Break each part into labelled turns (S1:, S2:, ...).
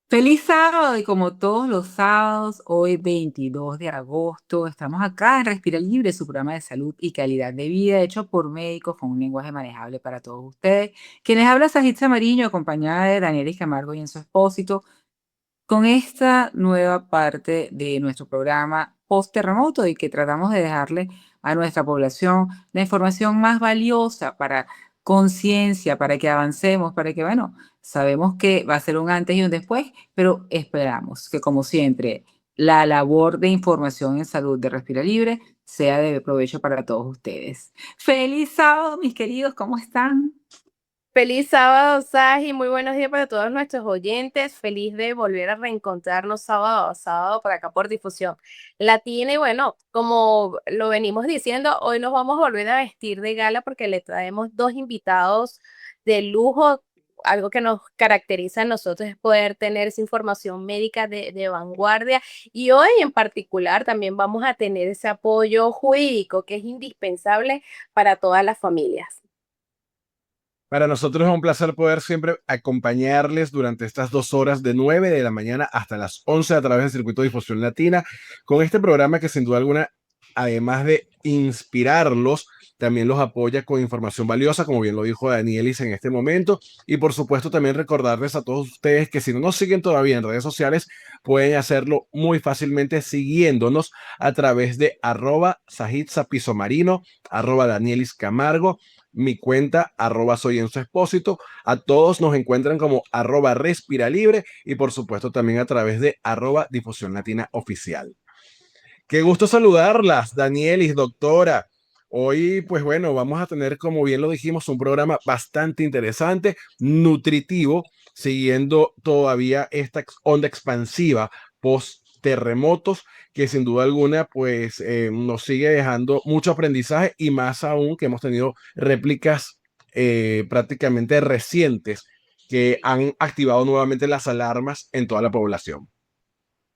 S1: Feliz sábado y como todos los sábados, hoy 22 de agosto, estamos acá en Respira Libre, su programa de salud y calidad de vida hecho por médicos con un lenguaje manejable para todos ustedes. Quienes habla Sajitza Mariño, acompañada de Daniela Camargo y en su expósito, con esta nueva parte de nuestro programa post-terremoto y que tratamos de dejarle a nuestra población la información más valiosa para conciencia, para que avancemos, para que, bueno, sabemos que va a ser un antes y un después, pero esperamos que, como siempre, la labor de información en salud de Respira Libre sea de provecho para todos ustedes. Feliz sábado, mis queridos, ¿cómo están?
S2: Feliz sábado, Saji. Muy buenos días para todos nuestros oyentes. Feliz de volver a reencontrarnos sábado a sábado por acá por Difusión Latina. Y bueno, como lo venimos diciendo, hoy nos vamos a volver a vestir de gala porque le traemos dos invitados de lujo. Algo que nos caracteriza a nosotros es poder tener esa información médica de vanguardia. Y hoy en particular también vamos a tener ese apoyo jurídico que es indispensable para todas las familias.
S3: Para nosotros es un placer poder siempre acompañarles durante estas 2 horas de 9 de la mañana hasta las 11 a través del Circuito de Difusión Latina, con este programa que sin duda alguna, además de inspirarlos, también los apoya con información valiosa, como bien lo dijo Danielis en este momento. Y por supuesto también recordarles a todos ustedes que si no nos siguen todavía en redes sociales, pueden hacerlo muy fácilmente siguiéndonos a través de @sajitzapisomarino, @Danielis Camargo, mi cuenta, @soy en su expósito. A todos nos encuentran como @respira libre y por supuesto también a través de @difusión latina oficial. Qué gusto saludarlas, Danielis, doctora. Hoy, pues bueno, vamos a tener, como bien lo dijimos, un programa bastante interesante, nutritivo, siguiendo todavía esta onda expansiva post terremotos que sin duda alguna pues nos sigue dejando mucho aprendizaje y más aún que hemos tenido réplicas prácticamente recientes que han activado nuevamente las alarmas en toda la población.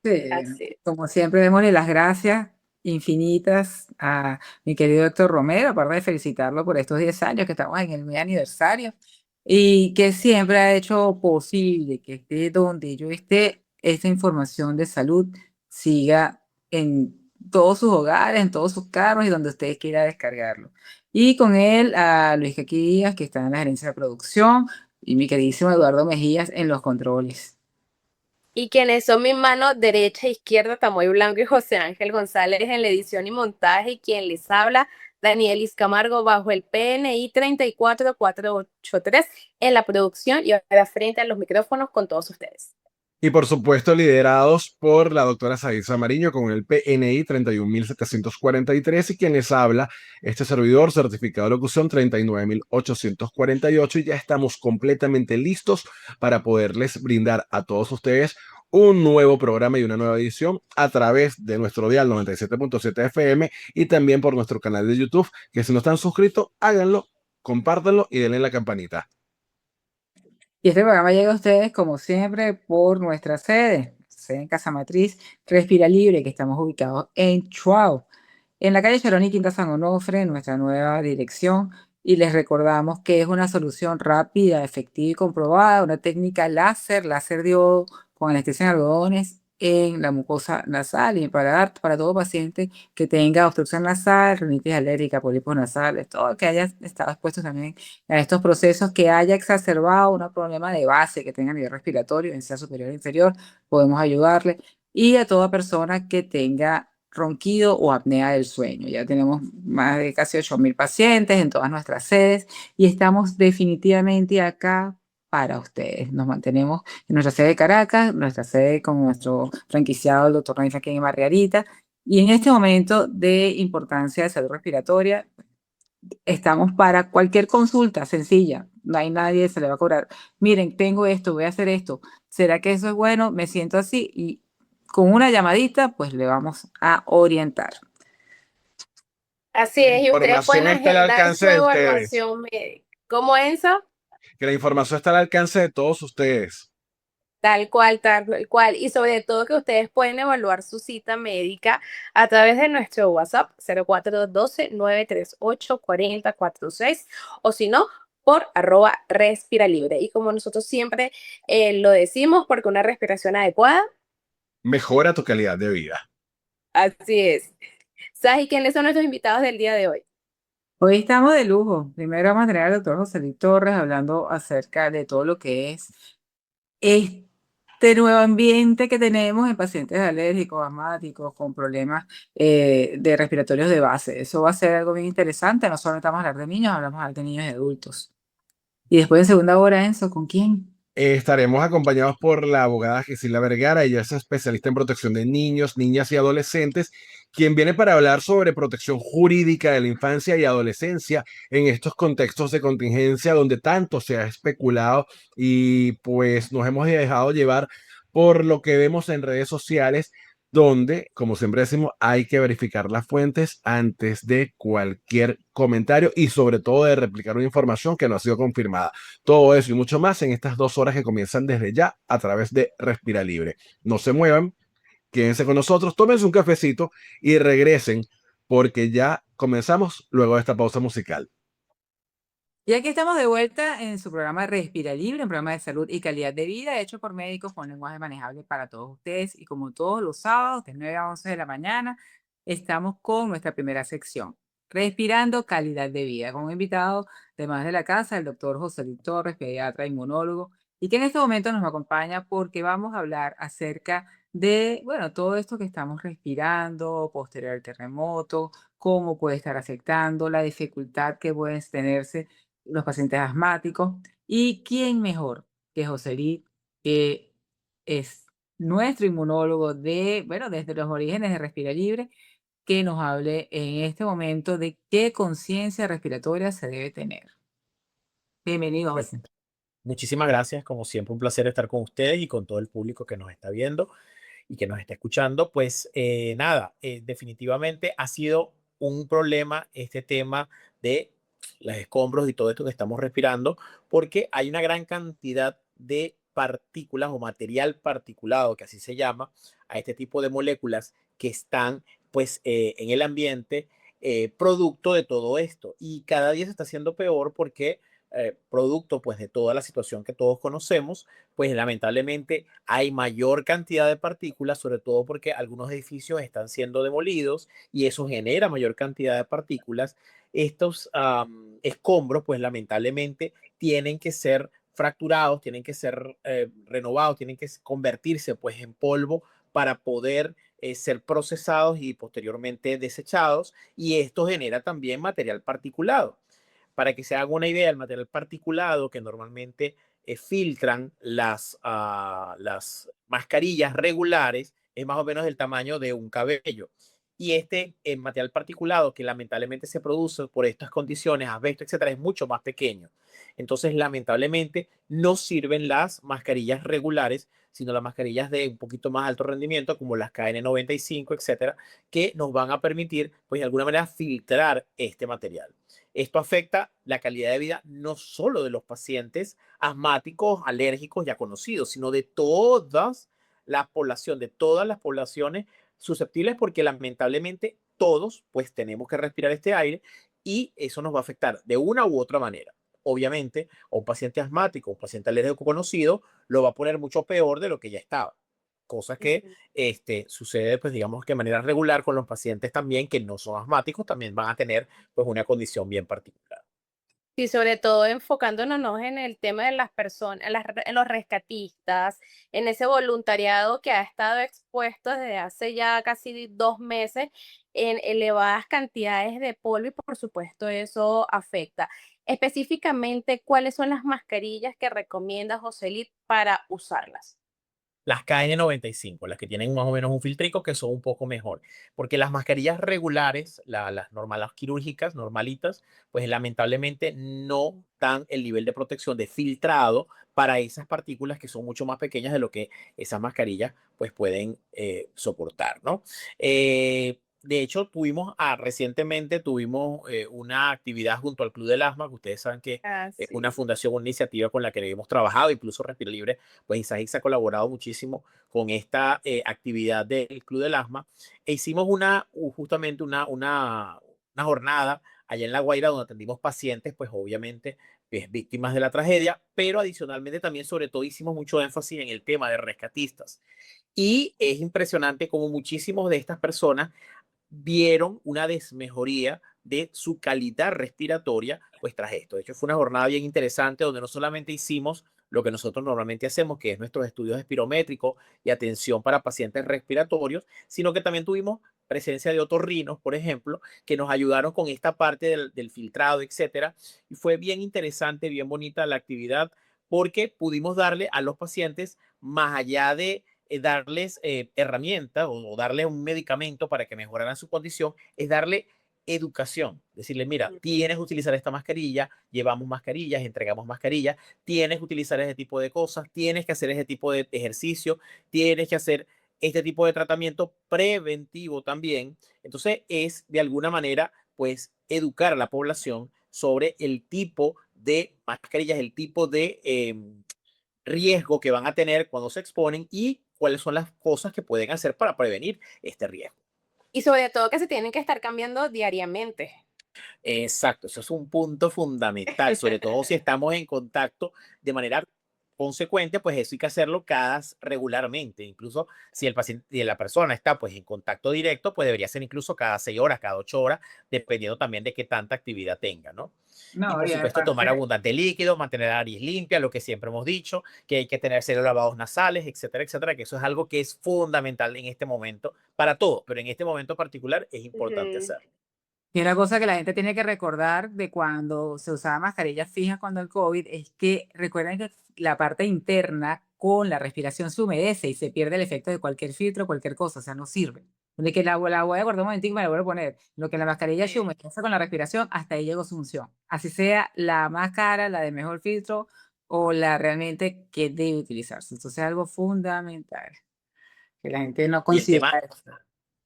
S1: Sí,
S2: Así.
S1: como siempre, démosle las gracias infinitas a mi querido Héctor Romero, aparte de felicitarlo por estos 10 años que estamos en el medio aniversario y que siempre ha hecho posible que esté donde yo esté, esta información de salud siga en todos sus hogares, en todos sus carros y donde ustedes quieran descargarlo. Y con él a Luis Kaki Díaz, que está en la gerencia de producción, y mi queridísimo Eduardo Mejías en los controles.
S2: Y quienes son mis manos derecha e izquierda, Tamoy Blanco y José Ángel González en la edición y montaje, y quien les habla, Danielis Camargo, bajo el PNI 34483 en la producción y ahora frente a los micrófonos con todos ustedes.
S3: Y por supuesto, liderados por la doctora Saísa Mariño con el PNI 31743 y quien les habla, este servidor certificado de locución 39848. Y ya estamos completamente listos para poderles brindar a todos ustedes un nuevo programa y una nueva edición a través de nuestro dial 97.7 FM y también por nuestro canal de YouTube, que si no están suscritos, háganlo, compártanlo y denle la campanita.
S1: Y este programa llega a ustedes, como siempre, por nuestra sede en Casa Matriz, Respira Libre, que estamos ubicados en Chuao, en la calle Charón y Quinta San Onofre, nuestra nueva dirección. Y les recordamos que es una solución rápida, efectiva y comprobada, una técnica láser diodo con anestesia en algodones en la mucosa nasal y para dar para todo paciente que tenga obstrucción nasal, rinitis alérgica, pólipos nasales, todo que haya estado expuesto también a estos procesos, que haya exacerbado un problema de base que tenga a nivel respiratorio, en sea superior o inferior, podemos ayudarle. Y a toda persona que tenga ronquido o apnea del sueño. Ya tenemos más de casi 8.000 pacientes en todas nuestras sedes y estamos definitivamente acá para ustedes. Nos mantenemos en nuestra sede de Caracas, nuestra sede con nuestro franquiciado, el doctor Naif aquí en Margarita. Y en este momento de importancia de salud respiratoria, estamos para cualquier consulta sencilla. No hay nadie, se le va a cobrar. Miren, tengo esto, voy a hacer esto. ¿Será que eso es bueno? Me siento así y con una llamadita, pues le vamos a orientar.
S2: Así
S3: La
S2: es, y ustedes pueden
S3: información está al
S2: agendar
S3: alcance
S2: su
S3: de ustedes.
S2: evaluación médica. ¿Cómo es eso?
S3: Que la información está al alcance de todos ustedes.
S2: Tal cual. Y sobre todo que ustedes pueden evaluar su cita médica a través de nuestro WhatsApp 0412-938-4046 o si no, por @respiralibre. Y como nosotros siempre lo decimos, porque una respiración adecuada,
S3: Mejora tu calidad de vida.
S2: así es. ¿Sabes quiénes son nuestros invitados del día de hoy?
S1: Hoy estamos de lujo. Primero vamos a tener al doctor José Luis Torres hablando acerca de todo lo que es este nuevo ambiente que tenemos en pacientes alérgicos, asmáticos, con problemas de respiratorios de base. Eso va a ser algo bien interesante. No solamente vamos a hablar de niños, hablamos a hablar de niños y adultos. Y después en segunda hora, Enzo, ¿con quién?
S3: Estaremos acompañados por la abogada Gisela Vergara. Ella es especialista en protección de niños, niñas y adolescentes, quien viene para hablar sobre protección jurídica de la infancia y adolescencia en estos contextos de contingencia donde tanto se ha especulado y pues nos hemos dejado llevar por lo que vemos en redes sociales, donde, como siempre decimos, hay que verificar las fuentes antes de cualquier comentario y sobre todo de replicar una información que no ha sido confirmada. Todo eso y mucho más en estas 2 horas que comienzan desde ya a través de Respira Libre. No se muevan, quédense con nosotros, tómense un cafecito y regresen porque ya comenzamos luego de esta pausa musical.
S1: Y aquí estamos de vuelta en su programa Respira Libre, un programa de salud y calidad de vida hecho por médicos con lenguaje manejable para todos ustedes. Y como todos los sábados, de 9 a 11 de la mañana, estamos con nuestra primera sección, Respirando Calidad de Vida, con un invitado de más de la casa, el doctor José Luis Torres, pediatra, inmunólogo, y que en este momento nos acompaña porque vamos a hablar acerca de, bueno, todo esto que estamos respirando, posterior al terremoto, cómo puede estar afectando, la dificultad que pueden tenerse los pacientes asmáticos. ¿Y quién mejor que Joselito, que es nuestro inmunólogo de, bueno, desde los orígenes de Respira Libre, que nos hable en este momento de qué conciencia respiratoria se debe tener? Bienvenido,
S4: Bueno,
S1: José.
S4: muchísimas gracias. Como siempre, un placer estar con ustedes y con todo el público que nos está viendo y que nos está escuchando. Pues nada, definitivamente ha sido un problema este tema de los escombros y todo esto que estamos respirando, porque hay una gran cantidad de partículas o material particulado, que así se llama, a este tipo de moléculas que están pues en el ambiente, producto de todo esto. Y cada día se está haciendo peor porque producto pues de toda la situación que todos conocemos, pues lamentablemente hay mayor cantidad de partículas, sobre todo porque algunos edificios están siendo demolidos y eso genera mayor cantidad de partículas. Estos escombros pues lamentablemente tienen que ser fracturados, tienen que ser renovados, tienen que convertirse pues en polvo para poder ser procesados y posteriormente desechados, y esto genera también material particulado. Para que se haga una idea, el material particulado que normalmente filtran las mascarillas regulares es más o menos del tamaño de un cabello. Y este material particulado que lamentablemente se produce por estas condiciones, asbesto, etcétera, es mucho más pequeño. Entonces, lamentablemente, no sirven las mascarillas regulares, sino las mascarillas de un poquito más alto rendimiento, como las KN95, etcétera, que nos van a permitir, pues de alguna manera, filtrar este material. Esto afecta la calidad de vida no solo de los pacientes asmáticos, alérgicos ya conocidos, sino de todas la población, de todas las poblaciones susceptibles, porque lamentablemente todos pues tenemos que respirar este aire y eso nos va a afectar de una u otra manera. Obviamente, a un paciente asmático, un paciente alérgico conocido, lo va a poner mucho peor de lo que ya estaba. Cosas que
S2: Ujú.
S4: sucede, pues digamos que de manera regular con los pacientes también que no son asmáticos, también van a tener pues una condición bien particular.
S2: Y sobre todo enfocándonos en el tema de las personas, en los rescatistas, en ese voluntariado que ha estado expuesto desde hace ya casi 2 meses en elevadas cantidades de polvo y por supuesto eso afecta. Específicamente, ¿cuáles son las mascarillas que recomienda Joselit para usarlas?
S4: Las KN95, las que tienen más o menos un filtrico, que son un poco mejor, porque las mascarillas regulares, las normales, las quirúrgicas, normalitas, pues lamentablemente no dan el nivel de protección de filtrado para esas partículas que son mucho más pequeñas de lo que esas mascarillas pues pueden soportar, ¿no? De hecho, recientemente tuvimos una actividad junto al Club del Asma, que ustedes saben que es una
S2: Así.
S4: fundación, una iniciativa con la que hemos trabajado, incluso Respira Libre pues ISAGIX ha colaborado muchísimo con esta actividad del Club del Asma, e hicimos justamente una jornada allá en La Guaira donde atendimos pacientes, pues obviamente pues, víctimas de la tragedia, pero adicionalmente también, sobre todo, hicimos mucho énfasis en el tema de rescatistas. Y es impresionante cómo muchísimos de estas personas vieron una desmejoría de su calidad respiratoria, pues tras esto. De hecho, fue una jornada bien interesante donde no solamente hicimos lo que nosotros normalmente hacemos, que es nuestros estudios espirométricos y atención para pacientes respiratorios, sino que también tuvimos presencia de otorrinos, por ejemplo, que nos ayudaron con esta parte del filtrado, etcétera. Y fue bien interesante, bien bonita la actividad, porque pudimos darle a los pacientes, más allá de darles herramientas o darle un medicamento para que mejoraran su condición, es darle educación, decirle, mira, tienes que utilizar esta mascarilla, llevamos mascarillas, entregamos mascarillas, tienes que utilizar ese tipo de cosas, tienes que hacer ese tipo de ejercicio, tienes que hacer este tipo de tratamiento preventivo también. Entonces es de alguna manera, pues, educar a la población sobre el tipo de mascarillas, el tipo de riesgo que van a tener cuando se exponen y cuáles son las cosas que pueden hacer para prevenir este riesgo.
S2: Y sobre todo que se tienen que estar cambiando diariamente.
S4: Exacto, eso es un punto fundamental, sobre todo si estamos en contacto de manera consecuente, pues eso hay que hacerlo regularmente. Incluso si el paciente y la persona está pues en contacto directo, pues debería ser incluso cada 6 horas, cada 8 horas, dependiendo también de qué tanta actividad tenga, ¿no? Y
S1: No,
S4: por
S1: y
S4: supuesto tomar
S1: aparte,
S4: abundante líquido, mantener la nariz limpia, lo que siempre hemos dicho, que hay que tener cero lavados nasales, etcétera, etcétera, que eso es algo que es fundamental en este momento para todo, pero en este momento particular es importante
S2: Ujú.
S4: hacerlo.
S1: y una cosa que la gente tiene que recordar de cuando se usaba mascarillas fijas cuando el COVID es que recuerden que la parte interna con la respiración se humedece y se pierde el efecto de cualquier filtro, cualquier cosa, o sea, no sirve. De que la voy a guardar un momentico y me la voy a poner. Lo que la mascarilla se humedece con la respiración, hasta ahí llegó su función. Así sea la más cara, la de mejor filtro o la realmente que debe utilizarse. Entonces es algo fundamental, que la gente no
S4: Y el tema,
S1: considera eso.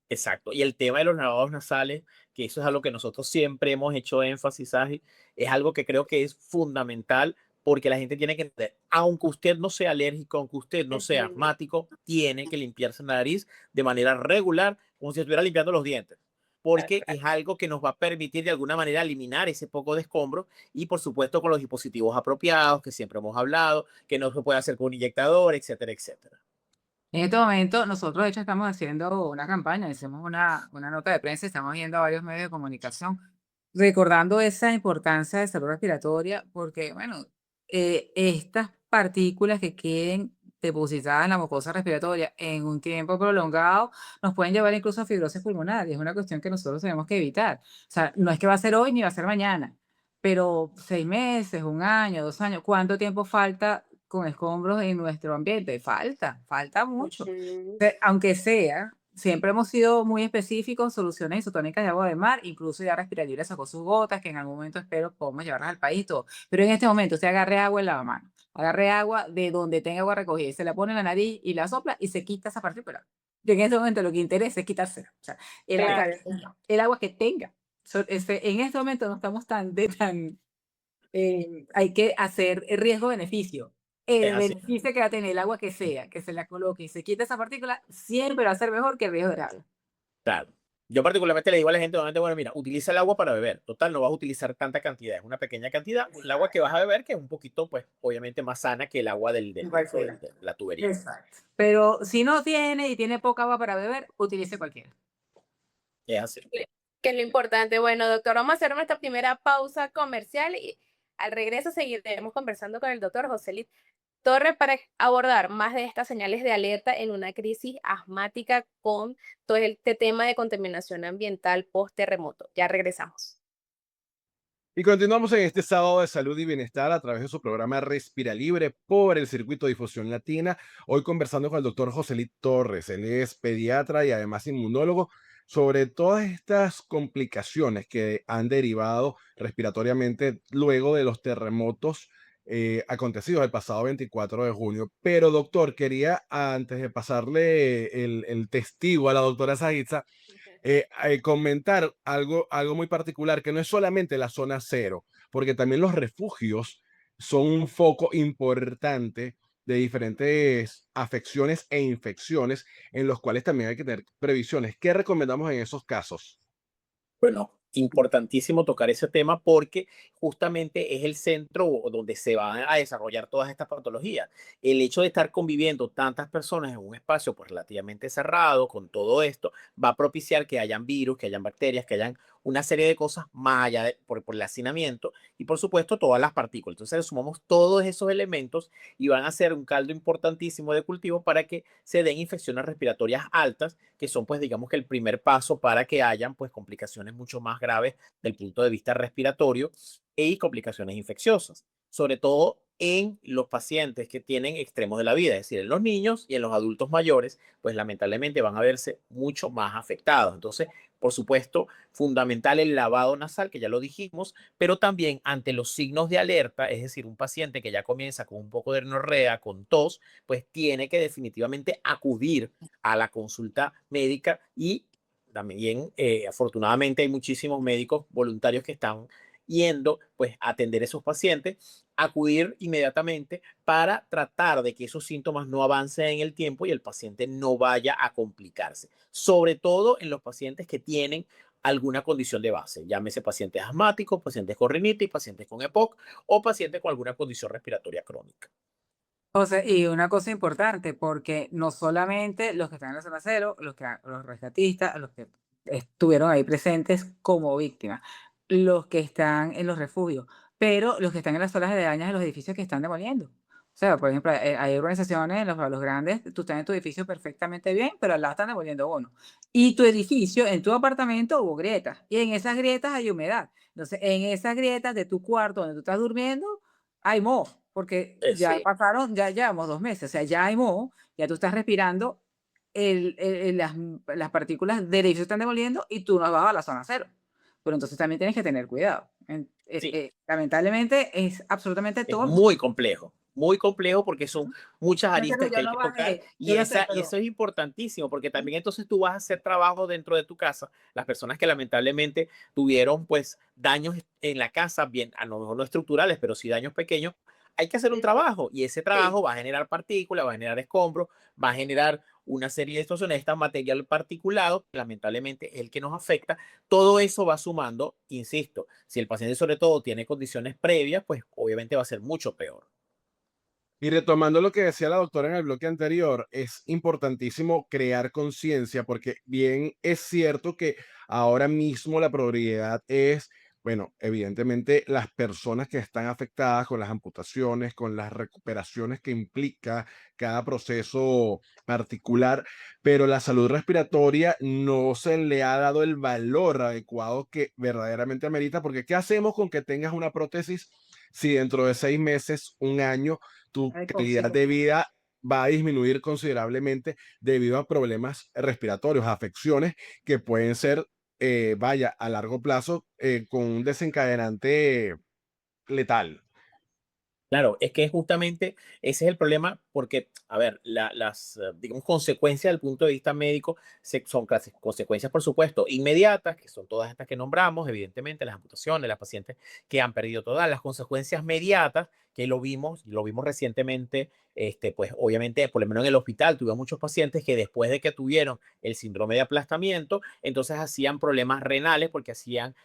S4: exacto. Y el tema de los lavados nasales, que eso es algo que nosotros siempre hemos hecho énfasis, Saji, es algo que creo que es fundamental porque la gente tiene que entender, aunque usted no sea alérgico, aunque usted no sea
S2: Ujú.
S4: asmático, tiene que limpiarse la nariz de manera regular, como si estuviera limpiando los dientes, porque es algo que nos va a permitir de alguna manera eliminar ese poco de escombros y por supuesto con los dispositivos apropiados que siempre hemos hablado, que no se puede hacer con un inyectador, etcétera, etcétera.
S1: En este momento, nosotros de hecho estamos haciendo una campaña, hicimos una nota de prensa, estamos yendo a varios medios de comunicación, recordando esa importancia de salud respiratoria, porque, bueno, estas partículas que queden depositadas en la mucosa respiratoria en un tiempo prolongado nos pueden llevar incluso a fibrosis pulmonar, y es una cuestión que nosotros tenemos que evitar. O sea, no es que va a ser hoy ni va a ser mañana, pero 6 meses, un año, 2 años, ¿cuánto tiempo falta con escombros en nuestro ambiente? Falta mucho.
S2: Ujú.
S1: Aunque sea, siempre hemos sido muy específicos, soluciones isotónicas de agua de mar, incluso ya Respiralibre sacó sus gotas, que en algún momento espero podamos llevarlas al país, todo. Pero en este momento, usted agarre agua en lavamanos, agarre agua de donde tenga agua recogida y se la pone en la nariz y la sopla y se quita esa partícula. Y en este momento lo que interesa es quitársela. O sea,
S2: Claro.
S1: el agua que tenga. En este momento no estamos hay que hacer el riesgo-beneficio.
S4: Es
S1: El
S4: así,
S1: beneficio que va a tener el agua que sea, que se la coloque y se quite esa partícula, siempre va a ser mejor que el riesgo del agua.
S4: claro. Yo particularmente le digo a la gente, normalmente, bueno, mira, utiliza el agua para beber. Total, no vas a utilizar tanta cantidad, es una pequeña cantidad. El agua que vas a beber, que es un poquito, pues, obviamente más sana que el agua
S1: Cualquiera.
S4: de la tubería.
S1: Exacto. Pero si no tiene y tiene poca agua para beber, utilice cualquiera.
S4: Es así.
S2: Que es lo importante. Bueno, doctor, vamos a hacer nuestra primera pausa comercial y al regreso seguiremos conversando con el doctor José Torres para abordar más de estas señales de alerta en una crisis asmática con todo este tema de contaminación ambiental post-terremoto. Ya regresamos.
S3: Y continuamos en este sábado de salud y bienestar a través de su programa Respira Libre por el Circuito de Difusión Latina. Hoy conversando con el doctor José Torres. Él es pediatra y además inmunólogo sobre todas estas complicaciones que han derivado respiratoriamente luego de los terremotos acontecidos el pasado 24 de junio. Pero doctor, quería antes de pasarle el testigo a la doctora Saitza, comentar algo muy particular, que no es solamente la zona cero, porque también los refugios son un foco importante de diferentes afecciones e infecciones en los cuales también hay que tener previsiones. ¿Qué recomendamos en esos casos?
S4: Bueno, importantísimo tocar ese tema porque justamente es el centro donde se van a desarrollar todas estas patologías. El hecho de estar conviviendo tantas personas en un espacio pues, relativamente cerrado con todo esto va a propiciar que hayan virus, que hayan bacterias, que hayan una serie de cosas más allá por el hacinamiento y por supuesto todas las partículas. Entonces le sumamos todos esos elementos y van a ser un caldo importantísimo de cultivo para que se den infecciones respiratorias altas, que son pues digamos que el primer paso para que hayan pues complicaciones mucho más graves del punto de vista respiratorio y complicaciones infecciosas, sobre todo en los pacientes que tienen extremos de la vida, es decir, en los niños y en los adultos mayores, pues lamentablemente van a verse mucho más afectados. Entonces, por supuesto, fundamental el lavado nasal, que ya lo dijimos, pero también ante los signos de alerta, es decir, un paciente que ya comienza con un poco de rinorrea, con tos, pues tiene que definitivamente acudir a la consulta médica y también afortunadamente hay muchísimos médicos voluntarios que están yendo pues a atender a esos pacientes, acudir inmediatamente para tratar de que esos síntomas no avancen en el tiempo y el paciente no vaya a complicarse, sobre todo en los pacientes que tienen alguna condición de base, llámese pacientes asmáticos, pacientes con rinitis, pacientes con EPOC o pacientes con alguna condición respiratoria crónica.
S1: O sea, y una cosa importante, porque no solamente los que están en la zona cero, los rescatistas, los que estuvieron ahí presentes como víctimas, los que están en los refugios, pero los que están en las zonas aledañas de los edificios que están demoliendo. O sea, por ejemplo, hay organizaciones, los grandes, tú estás en tu edificio perfectamente bien, pero al lado están demoliendo uno. Y tu edificio, en tu apartamento hubo grietas, y en esas grietas hay humedad. Entonces, en esas grietas de tu cuarto donde tú estás durmiendo, hay moho, porque ya
S2: Sí.
S1: pasaron, ya llevamos 2 meses, o sea, ya hay moho, ya tú estás respirando las partículas del edificio que están demoliendo y tú no has bajado a la zona cero. Pero entonces también tienes que tener cuidado.
S4: Sí,
S1: Lamentablemente es absolutamente
S4: es
S1: todo.
S4: muy complejo porque son muchas
S1: No es que
S4: aristas que
S1: yo
S4: hay
S1: no
S4: que tocar
S1: bajé,
S4: y
S1: yo lo sé,
S4: eso
S1: pero
S4: es importantísimo porque también entonces tú vas a hacer trabajo dentro de tu casa. Las personas que lamentablemente tuvieron pues daños en la casa, bien, a lo mejor no estructurales, pero sí daños pequeños, hay que hacer un trabajo y ese
S1: sí.
S4: trabajo va a generar partículas, va a generar escombros, va a generar una serie de distorsiones, este material particulado, que lamentablemente es el que nos afecta, todo eso va sumando, insisto, si el paciente sobre todo tiene condiciones previas, pues obviamente va a ser mucho peor.
S3: Y retomando lo que decía la doctora en el bloque anterior, es importantísimo crear conciencia porque bien es cierto que ahora mismo la prioridad es, bueno, evidentemente las personas que están afectadas con las amputaciones, con las recuperaciones que implica cada proceso particular, pero la salud respiratoria no se le ha dado el valor adecuado que verdaderamente amerita, porque ¿qué hacemos con que tengas una prótesis si dentro de 6 meses, un año, tu
S1: Hay
S3: calidad
S1: cositas.
S3: de vida va a disminuir considerablemente debido a problemas respiratorios, afecciones que pueden ser, vaya, a largo plazo con un desencadenante letal?
S4: Claro, es que justamente ese es el problema porque, a ver, las, digamos, consecuencias del punto de vista médico son consecuencias, por supuesto, inmediatas, que son todas estas que nombramos, evidentemente, las amputaciones, las pacientes que han perdido todas las consecuencias mediatas, que lo vimos recientemente, pues obviamente, por lo menos en el hospital, tuvimos muchos pacientes que después de que tuvieron el síndrome de aplastamiento, entonces hacían problemas renales porque hacían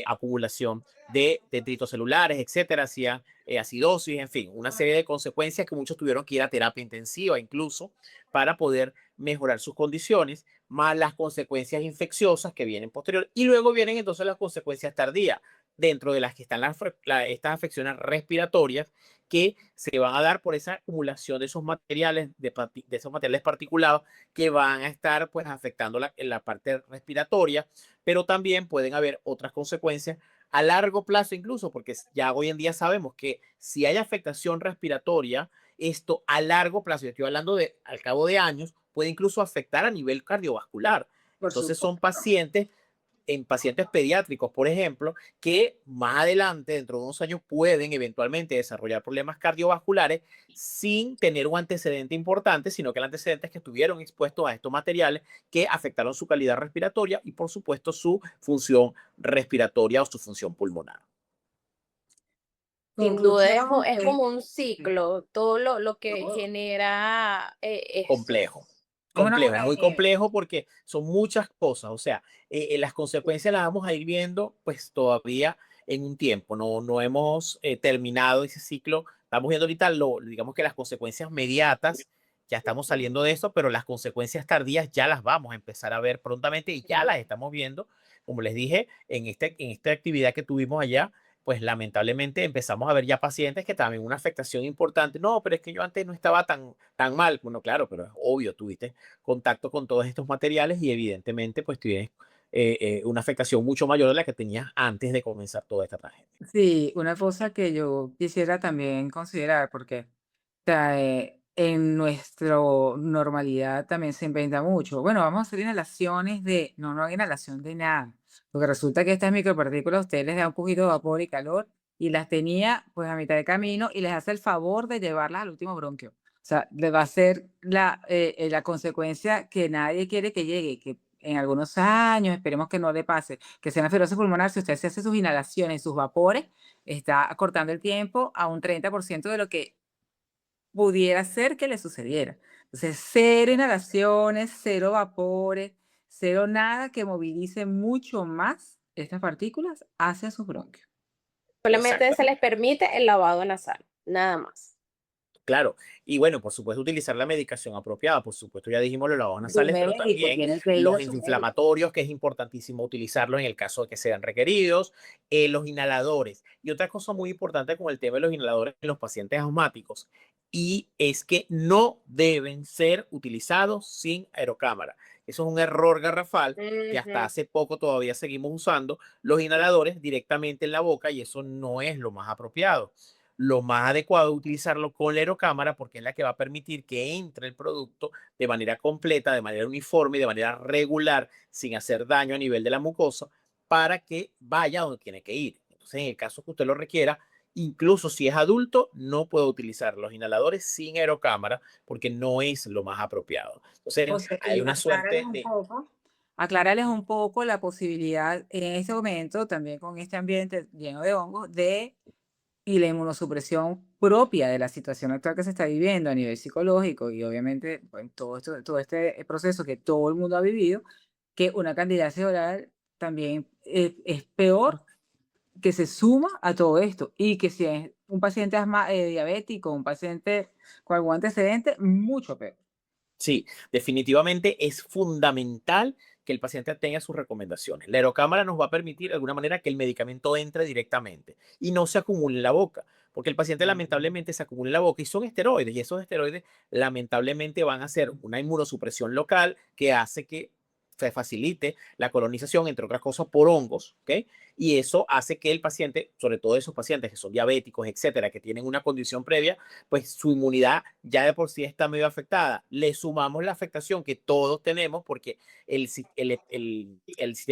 S4: acumulación de detritos celulares, etcétera, hacían acidosis, en fin, una serie de consecuencias que muchos tuvieron que ir a terapia intensiva incluso para poder mejorar sus condiciones, más las consecuencias infecciosas que vienen posterior y luego vienen entonces las consecuencias tardías, dentro de las que están estas afecciones respiratorias que se van a dar por esa acumulación de esos materiales, de esos materiales particulados que van a estar pues afectando la parte respiratoria, pero también pueden haber otras consecuencias a largo plazo incluso, porque ya hoy en día sabemos que si hay afectación respiratoria, esto a largo plazo, yo estoy hablando de al cabo de años, puede incluso afectar a nivel cardiovascular.
S1: Por
S4: Entonces
S1: supuesto.
S4: son pacientes, en pacientes pediátricos, por ejemplo, que más adelante, dentro de unos años, pueden eventualmente desarrollar problemas cardiovasculares sin tener un antecedente importante, sino que el antecedente es que estuvieron expuestos a estos materiales que afectaron su calidad respiratoria y, por supuesto, su función respiratoria o su función pulmonar.
S2: Sin duda es,
S1: Conclusión,
S2: es como un ciclo, todo lo que
S1: todo
S2: genera es
S4: Complejo. complejo, es muy
S1: eh,
S4: complejo porque son muchas cosas, o sea, las consecuencias las vamos a ir viendo pues todavía en un tiempo, no hemos terminado ese ciclo, estamos viendo ahorita digamos que las consecuencias mediatas, ya estamos saliendo de eso, pero las consecuencias tardías ya las vamos a empezar a ver prontamente y ya las estamos viendo, como les dije, en esta actividad que tuvimos allá, pues lamentablemente empezamos a ver ya pacientes que también una afectación importante. No, pero es que yo antes no estaba tan mal. Bueno, claro, pero es obvio, tuviste contacto con todos estos materiales y evidentemente pues tienes una afectación mucho mayor de la que tenías antes de comenzar toda esta tragedia.
S1: sí, una cosa que yo quisiera también considerar, porque sea, en nuestra normalidad también se inventa mucho. Bueno, vamos a hacer inhalaciones de, no hay inhalación de nada, porque resulta que estas micropartículas a ustedes les da un poquito de vapor y calor y las tenía pues a mitad de camino y les hace el favor de llevarlas al último bronquio. O sea, le va a ser la consecuencia que nadie quiere que llegue, que en algunos años, esperemos que no le pase, que sea una fibrosis pulmonar, si usted se hace sus inhalaciones, sus vapores, está acortando el tiempo a un 30% de lo que pudiera ser que le sucediera. Entonces, cero inhalaciones, cero vapores, cero nada que movilice mucho más estas partículas hacia sus bronquios.
S2: Solamente se
S4: Exactamente.
S2: les permite el lavado nasal, nada más.
S4: Claro, y bueno, por supuesto, utilizar la medicación apropiada. Por supuesto, ya dijimos los lavados
S1: Su
S4: nasales, pero
S1: médico
S4: también
S1: tiene que ir
S4: los
S1: a su médico.
S4: antiinflamatorios, que es importantísimo utilizarlos en el caso de que sean requeridos, los inhaladores. Y otra cosa muy importante con el tema de los inhaladores en los pacientes asmáticos, y es que no deben ser utilizados sin aerocámara. Eso es un error garrafal que hasta
S2: Ujú.
S4: hace poco todavía seguimos usando los inhaladores directamente en la boca y eso no es lo más apropiado. Lo más adecuado es utilizarlo con la aerocámara porque es la que va a permitir que entre el producto de manera completa, de manera uniforme y de manera regular, sin hacer daño a nivel de la mucosa, para que vaya donde tiene que ir. Entonces, en el caso que usted lo requiera, incluso si es adulto, no puede utilizar los inhaladores sin aerocámara porque no es lo más apropiado. Entonces,
S1: José,
S4: hay
S1: y
S4: una suerte de...
S1: aclararles un poco la posibilidad en este momento, también con este ambiente lleno de hongos, y la inmunosupresión propia de la situación actual que se está viviendo a nivel psicológico y obviamente pues, todo este proceso que todo el mundo ha vivido, que una candidiasis oral también es peor, que se suma a todo esto y que si es un paciente diabético, un paciente con algún antecedente, mucho peor.
S4: Sí, definitivamente es fundamental que el paciente tenga sus recomendaciones. La aerocámara nos va a permitir de alguna manera que el medicamento entre directamente y no se acumule en la boca, porque el paciente lamentablemente se acumula en la boca y son esteroides y esos esteroides lamentablemente van a hacer una inmunosupresión local que hace que se facilite la colonización, entre otras cosas, por hongos, ¿ok? Y eso hace que el paciente, sobre todo esos pacientes que son diabéticos, etcétera, que tienen una condición previa, pues su inmunidad ya de por sí está medio afectada. Le sumamos la afectación que todos tenemos porque el sistema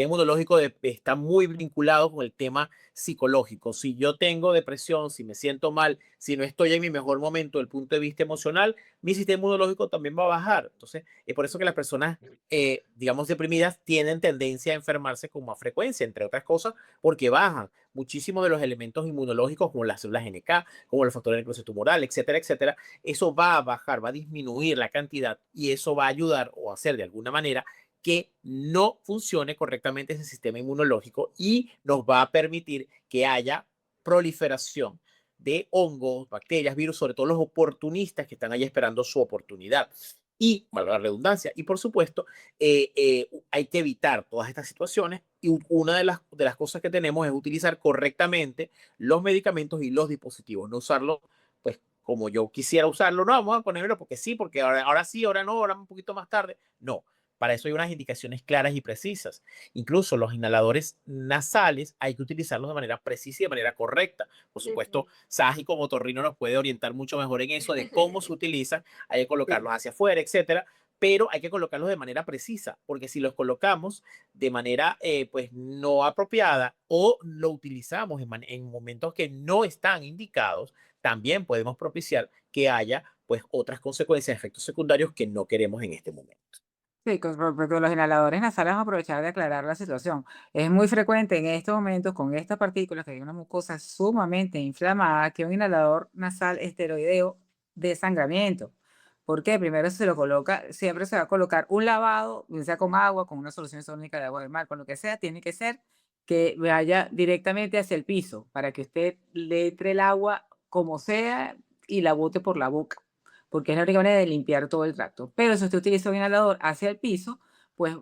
S4: inmunológico está muy vinculado con el tema psicológico. Si yo tengo depresión, si me siento mal, si no estoy en mi mejor momento desde el punto de vista emocional, mi sistema inmunológico también va a bajar. Entonces, es por eso que las personas, digamos, deprimidas tienen tendencia a enfermarse con más frecuencia, entre otras cosas, porque bajan muchísimos de los elementos inmunológicos como las células NK, como los factores de necrosis tumoral, etcétera, etcétera. Eso va a bajar, va a disminuir la cantidad y eso va a ayudar o hacer de alguna manera que no funcione correctamente ese sistema inmunológico y nos va a permitir que haya proliferación de hongos, bacterias, virus, sobre todo los oportunistas que están ahí esperando su oportunidad. Y, valga la redundancia, y por supuesto, hay que evitar todas estas situaciones y una de las cosas que tenemos es utilizar correctamente los medicamentos y los dispositivos, no usarlos pues como yo quisiera usarlo, no, vamos a ponerlo porque sí, porque ahora sí, ahora no, ahora un poquito más tarde. No, para eso hay unas indicaciones claras y precisas. Incluso los inhaladores nasales hay que utilizarlos de manera precisa y de manera correcta. Por supuesto,
S2: Ujú.
S4: Saji como torrino nos puede orientar mucho mejor en eso de cómo se utilizan, hay que colocarlos hacia afuera, etcétera, pero hay que colocarlos de manera precisa, porque si los colocamos de manera pues no apropiada o lo utilizamos en momentos que no están indicados, también podemos propiciar que haya pues otras consecuencias, efectos secundarios que no queremos en este momento.
S1: Sí, porque los inhaladores nasales, vamos a aprovechar de aclarar la situación. Es muy frecuente en estos momentos con estas partículas que hay una mucosa sumamente inflamada que un inhalador nasal esteroideo de sangramiento. ¿Por qué? Primero se lo coloca, siempre se va a colocar un lavado, bien sea con agua, con una solución isónica de agua del mar, con lo que sea, tiene que ser que vaya directamente hacia el piso, para que usted le entre el agua como sea y la bote por la boca, porque es la única manera de limpiar todo el tracto. Pero si usted utiliza un inhalador hacia el piso, pues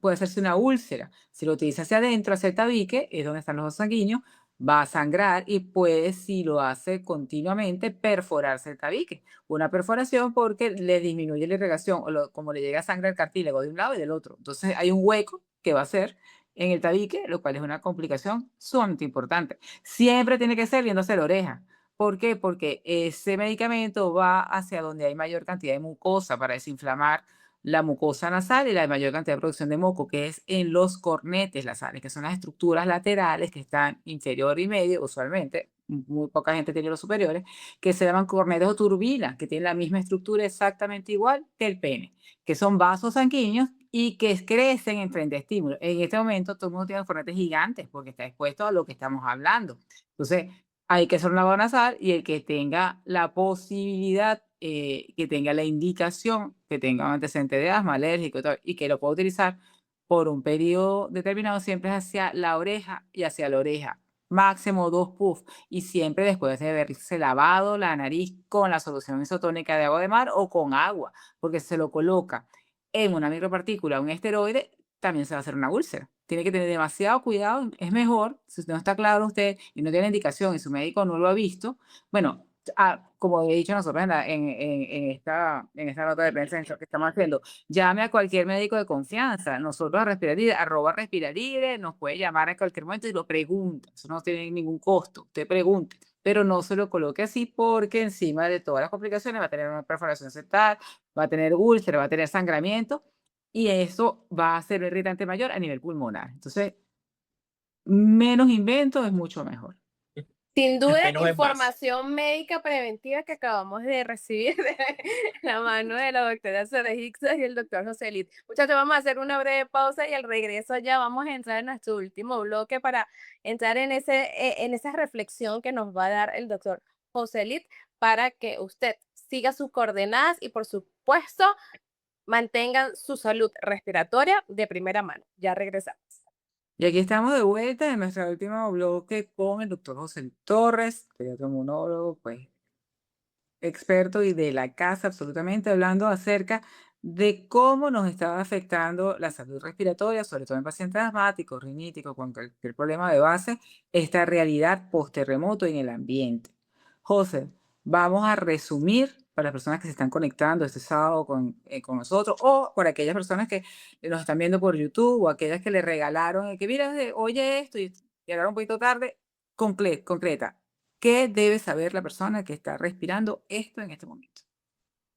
S1: puede hacerse una úlcera. Si lo utiliza hacia adentro, hacia el tabique, es donde están los vasos sanguíneos, va a sangrar y puede, si lo hace continuamente, perforarse el tabique. Una perforación porque le disminuye la irrigación, como le llega sangre al cartílago de un lado y del otro. Entonces hay un hueco que va a ser en el tabique, lo cual es una complicación sumamente importante. Siempre tiene que ser viéndose la oreja. ¿Por qué? Porque ese medicamento va hacia donde hay mayor cantidad de mucosa para desinflamar la mucosa nasal y la mayor cantidad de producción de moco, que es en los cornetes nasales, que son las estructuras laterales que están inferior y medio, usualmente, muy poca gente tiene los superiores, que se llaman cornetes o turbinas, que tienen la misma estructura exactamente igual que el pene, que son vasos sanguíneos y que crecen en frente a estímulos. En este momento todo el mundo tiene los cornetes gigantes porque está expuesto a lo que estamos hablando. Entonces, hay que hacer un lavado nasal y el que tenga la posibilidad, que tenga la indicación, que tenga un antecedente de asma, alérgico y, todo, y que lo pueda utilizar por un periodo determinado, siempre es hacia la oreja y hacia la oreja. Máximo 2 puffs y siempre después de haberse lavado la nariz con la solución isotónica de agua de mar o con agua, porque se lo coloca en una micropartícula, un esteroide, también se va a hacer una úlcera. Tiene que tener demasiado cuidado. Es mejor, si no está claro usted y no tiene indicación y su médico no lo ha visto, bueno, como he dicho nosotros en esta nota de prensa que estamos haciendo, llame a cualquier médico de confianza. Nosotros a Respira Libre, @Respira Libre, nos puede llamar en cualquier momento y lo pregunta. Eso no tiene ningún costo. Usted pregunte, pero no se lo coloque así porque encima de todas las complicaciones va a tener una perforación septal, va a tener úlcera, va a tener sangramiento y eso va a ser un irritante mayor a nivel pulmonar. Entonces, menos invento es mucho mejor.
S2: Sin duda,
S4: Menos es más.
S2: información médica preventiva que acabamos de recibir de la mano de la doctora Sara Hickson y el doctor José Lit. Muchachos, vamos a hacer una breve pausa y al regreso ya vamos a entrar en nuestro último bloque para entrar en esa reflexión que nos va a dar el doctor José Lit para que usted siga sus coordenadas y, por supuesto, mantengan su salud respiratoria de primera mano. Ya regresamos.
S1: Y aquí estamos de vuelta en nuestro último bloque con el doctor José Torres, pediatra inmunólogo, pues experto y de la casa absolutamente, hablando acerca de cómo nos estaba afectando la salud respiratoria, sobre todo en pacientes asmáticos, riníticos, con cualquier problema de base, esta realidad post-terremoto en el ambiente. José, vamos a resumir para las personas que se están conectando este sábado con nosotros o por aquellas personas que nos están viendo por YouTube o aquellas que le regalaron, que mira, oye esto y llegaron un poquito tarde, concreta. ¿Qué debe saber la persona que está respirando esto en este momento?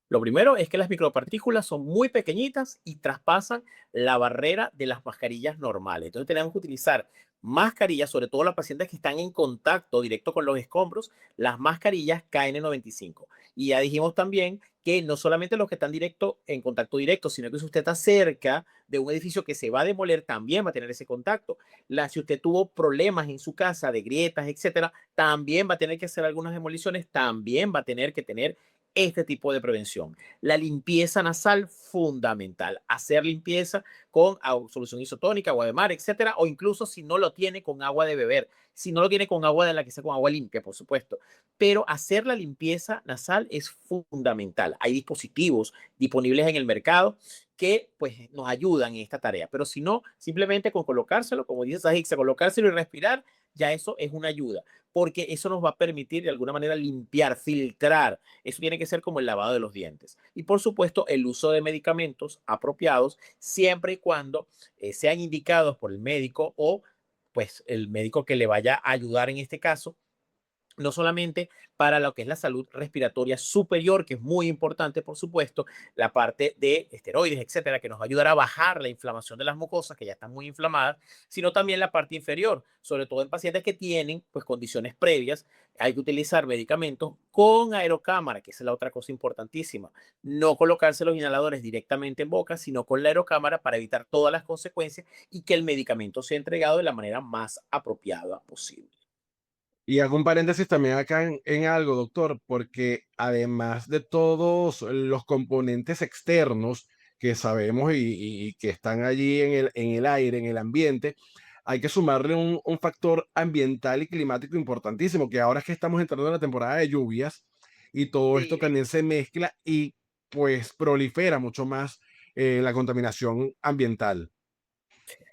S4: Lo primero es que las micropartículas son muy pequeñitas y traspasan la barrera de las mascarillas normales. Entonces tenemos que utilizar mascarillas, sobre todo las pacientes que están en contacto directo con los escombros, las mascarillas KN95. Y ya dijimos también que no solamente los que están en contacto directo, sino que si usted está cerca de un edificio que se va a demoler, también va a tener ese contacto. Si usted tuvo problemas en su casa de grietas, etcétera, también va a tener que hacer algunas demoliciones, también va a tener que tener este tipo de prevención. La limpieza nasal, fundamental. Hacer limpieza con solución isotónica, agua de mar, etcétera, o incluso si no lo tiene con agua de beber. Si no lo tiene con agua de la que sea con agua limpia, por supuesto. Pero hacer la limpieza nasal es fundamental. Hay dispositivos disponibles en el mercado que pues nos ayudan en esta tarea. Pero si no, simplemente con colocárselo, como dice Sahix, colocárselo y respirar, ya eso es una ayuda, porque eso nos va a permitir de alguna manera limpiar, filtrar. Eso tiene que ser como el lavado de los dientes. Y por supuesto, el uso de medicamentos apropiados siempre y cuando sean indicados por el médico o pues el médico que le vaya a ayudar en este caso, no solamente para lo que es la salud respiratoria superior, que es muy importante, por supuesto, la parte de esteroides, etcétera, que nos va a ayudar a bajar la inflamación de las mucosas, que ya están muy inflamadas, sino también la parte inferior, sobre todo en pacientes que tienen pues condiciones previas. Hay que utilizar medicamentos con aerocámara, que es la otra cosa importantísima. No colocarse los inhaladores directamente en boca, sino con la aerocámara para evitar todas las consecuencias y que el medicamento sea entregado de la manera más apropiada posible.
S3: Y hago un paréntesis también acá en algo, doctor, porque además de todos los componentes externos que sabemos y que están allí en el aire, en el ambiente, hay que sumarle un factor ambiental y climático importantísimo, que ahora es que estamos entrando en la temporada de lluvias y todo esto
S2: Sí.
S3: también se mezcla y pues prolifera mucho más la contaminación ambiental.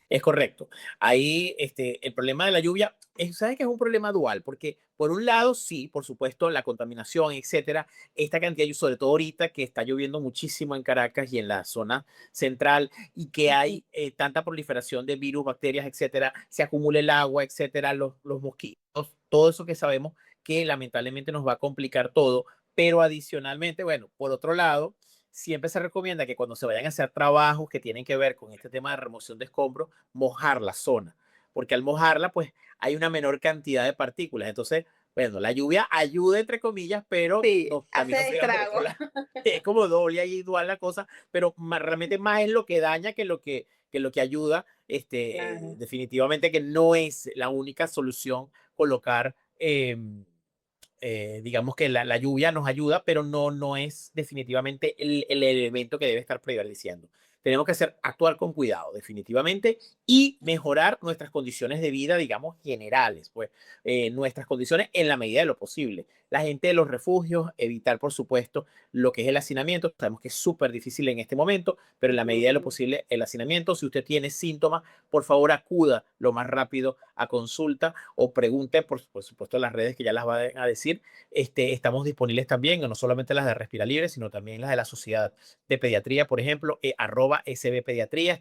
S4: Es correcto. Ahí el problema de la lluvia, sabes que es un problema dual, porque por un lado, sí, por supuesto, la contaminación, etcétera, esta cantidad, y sobre todo ahorita que está lloviendo muchísimo en Caracas y en la zona central, y que hay tanta proliferación de virus, bacterias, etcétera, se acumula el agua, etcétera, los mosquitos, todo eso que sabemos que lamentablemente nos va a complicar todo, pero adicionalmente, bueno, por otro lado, siempre se recomienda que cuando se vayan a hacer trabajos que tienen que ver con este tema de remoción de escombros, mojar la zona, porque al mojarla, pues hay una menor cantidad de partículas. Entonces, bueno, la lluvia ayuda, entre comillas, pero
S2: Sí,
S4: también nos
S2: hace
S4: pega por otro
S2: estrago.
S4: lado. Es como doble y dual la cosa, pero realmente más es lo que daña que lo que ayuda.
S2: Claro.
S4: Definitivamente que no es la única solución colocar digamos que la lluvia nos ayuda, pero no es definitivamente el elemento que debe estar prevaleciendo. Tenemos que actuar con cuidado, definitivamente, y mejorar nuestras condiciones de vida, digamos, generales, pues nuestras condiciones en la medida de lo posible. La gente de los refugios, evitar, por supuesto, lo que es el hacinamiento. Sabemos que es súper difícil en este momento, pero en la medida de lo posible, el hacinamiento. Si usted tiene síntomas, por favor, acuda lo más rápido a consulta o pregunte, por supuesto, en las redes que ya las van a decir. Estamos disponibles también, no solamente las de Respira Libre, sino también las de la Sociedad de Pediatría, por ejemplo, @SB Pediatría.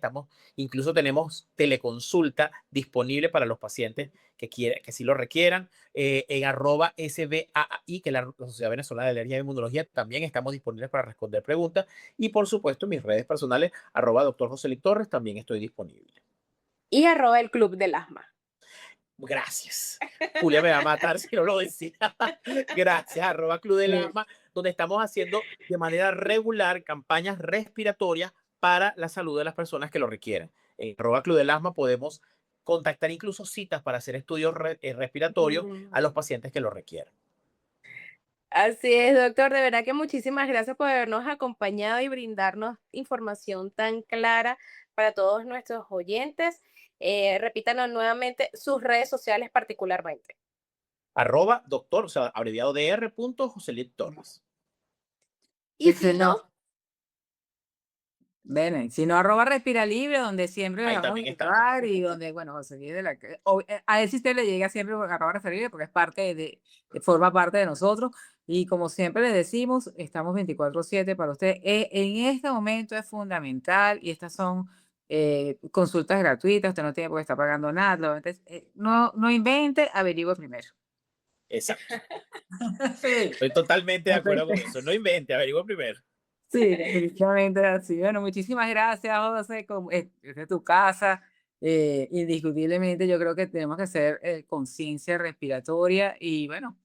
S4: Incluso tenemos teleconsulta disponible para los pacientes que sí lo requieran. En @SBAI, que es la Sociedad Venezolana de Alergia y Inmunología, también estamos disponibles para responder preguntas. Y por supuesto, en mis redes personales, @Dr. José Torres, también estoy disponible.
S2: Y @ el Club del Asma.
S4: Gracias. Julia me va a matar si no lo decía. Gracias, @Club del
S2: Sí.
S4: Asma, donde estamos haciendo de manera regular campañas respiratorias para la salud de las personas que lo requieren. En @Club del Asma podemos contactar incluso citas para hacer estudios respiratorios a los pacientes que lo requieran.
S2: Así es, doctor. De verdad que muchísimas gracias por habernos acompañado y brindarnos información tan clara para todos nuestros oyentes. Repítanos nuevamente sus redes sociales particularmente.
S4: Doctor, o sea, abreviado Dr. Joselit Torres.
S2: Y
S1: Y
S2: si
S1: si
S2: no,
S1: no, ven, si no, @Respira Libre, donde siempre le
S4: Ahí
S1: vamos a
S4: también estamos.
S1: ubicar y donde, bueno, José Luis de la a él si usted le llega siempre @Respira Libre porque es parte forma parte de nosotros. Y como siempre le decimos, estamos 24/7 para usted. En este momento es fundamental y estas son consultas gratuitas, usted no tiene por qué estar pagando nada. Entonces, no invente, averigüe primero.
S4: Exacto.
S1: Sí.
S4: Estoy totalmente de acuerdo con eso. No invente, averigua primero.
S1: Sí, definitivamente así. Bueno, muchísimas gracias, José. Esta es tu casa. Indiscutiblemente, yo creo que tenemos que hacer conciencia respiratoria y bueno,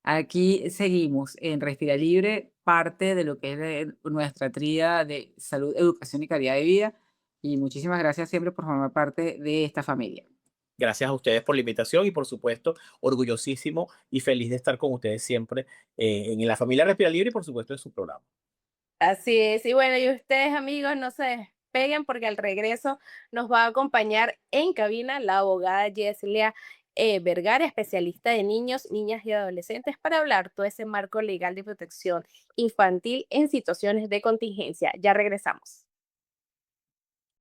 S1: aquí seguimos en Respira Libre, parte de lo que es nuestra tríada de salud, educación y calidad de vida. Y muchísimas gracias siempre por formar parte de esta familia.
S4: Gracias a ustedes por la invitación y por supuesto orgullosísimo y feliz de estar con ustedes siempre en la familia Respira Libre y por supuesto en su programa.
S2: así es. Y bueno, y ustedes, amigos, no se despeguen porque al regreso nos va a acompañar en cabina la abogada Yeslia Vergara, especialista de niños, niñas y adolescentes, para hablar todo ese marco legal de protección infantil en situaciones de contingencia. Ya regresamos.